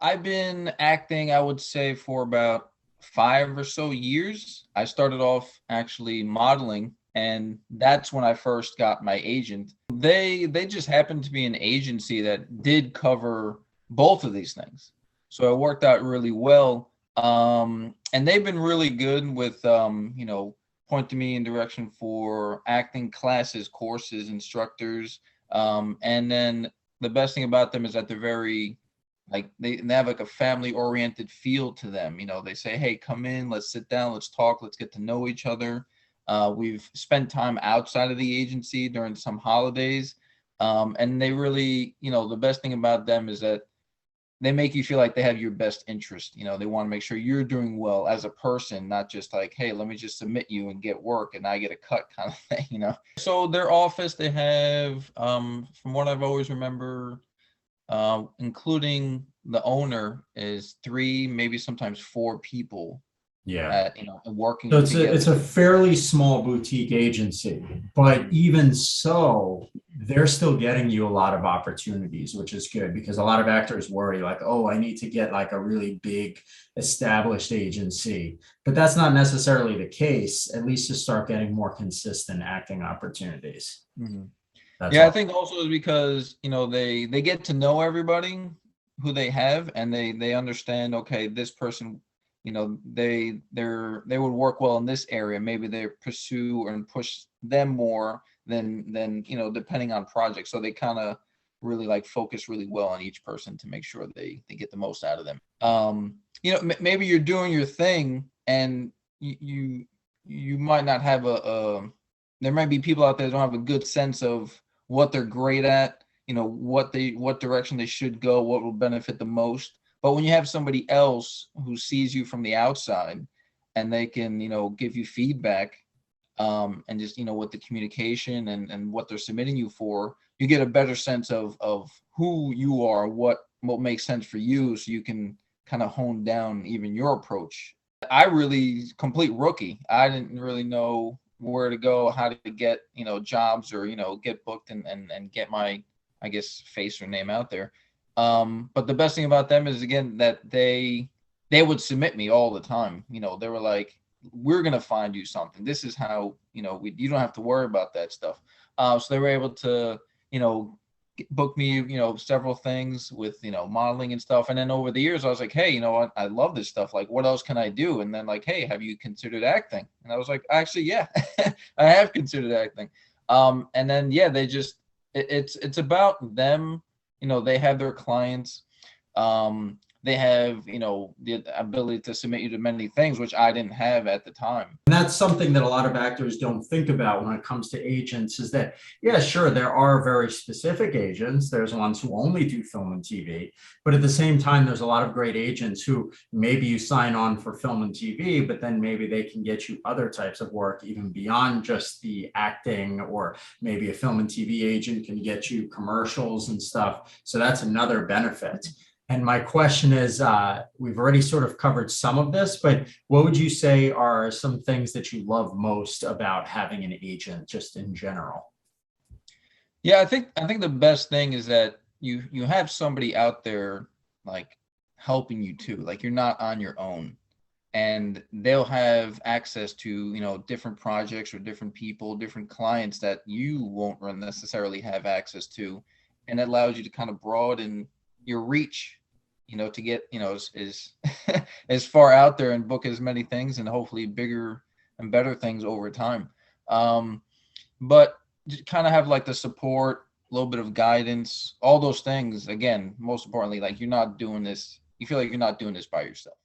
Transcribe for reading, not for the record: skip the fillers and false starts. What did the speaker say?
I've been acting, I would say, for about 5 or so years. I started off actually modeling, and that's when I first got my agent. They just happened to be an agency that did cover both of these things. So it worked out really well. And they've been really good with pointing me in direction for acting classes, courses, instructors. And then the best thing about them is that they're very like they have like a family oriented feel to them. They say, hey, come in, let's sit down, let's talk, let's get to know each other. We've spent time outside of the agency during some holidays. And they really, the best thing about them is that they make you feel like they have your best interest. They want to make sure you're doing well as a person, not just like, hey, let me just submit you and get work and I get a cut kind of thing. So their office, they have, from what I've always remember, including the owner, is three, maybe sometimes four people Yeah. at So working it's together. a fairly small boutique agency, but Mhm. even so, they're still getting you a lot of opportunities, which is good because a lot of actors worry like, oh, I need to get like a really big established agency. But that's not necessarily the case, at least to start getting more consistent acting opportunities. Mhm. That's Yeah, I all. think also is because they get to know everybody who they have, and they understand, okay, this person, they would work well in this area. Maybe they pursue and push them more than depending on projects. So they kind of really like focus really well on each person to make sure they get the most out of them. Maybe you're doing your thing, and you might not have a there might be people out there that don't have a good sense of what they're great at, what direction they should go, what will benefit the most. But when you have somebody else who sees you from the outside and they can, give you feedback, and just, with the communication and what they're submitting you for, you get a better sense of who you are, what makes sense for you, so you can kind of hone down even your approach. I really complete rookie. I didn't really know where to go, how to get, jobs, or, get booked and get my, I guess, face or name out there. But the best thing about them is, again, that they would submit me all the time. They were like, we're gonna find you something. This is how, you don't have to worry about that stuff. So they were able to, book me, several things with, modeling and stuff. And then over the years, I was like, hey, what? I love this stuff. Like, what else can I do? And then like, hey, have you considered acting? And I was like, actually, yeah, I have considered acting. And then yeah, it's about them. They have their clients. They have, the ability to submit you to many things, which I didn't have at the time. And that's something that a lot of actors don't think about when it comes to agents is that, yeah, sure, there are very specific agents. There's ones who only do film and TV. But at the same time, there's a lot of great agents who maybe you sign on for film and TV, but then maybe they can get you other types of work even beyond just the acting, or maybe a film and TV agent can get you commercials and stuff. So that's another benefit. And my question is, we've already sort of covered some of this, but what would you say are some things that you love most about having an agent, just in general? Yeah, I think the best thing is that you have somebody out there, like, helping you too. Like, you're not on your own, and they'll have access to, different projects or different people, different clients that you won't necessarily have access to, and it allows you to kind of broaden your reach, to get, as as far out there and book as many things, and hopefully bigger and better things over time. But kind of have like the support, a little bit of guidance, all those things. Again, most importantly, like, you're not doing this. You feel like you're not doing this by yourself.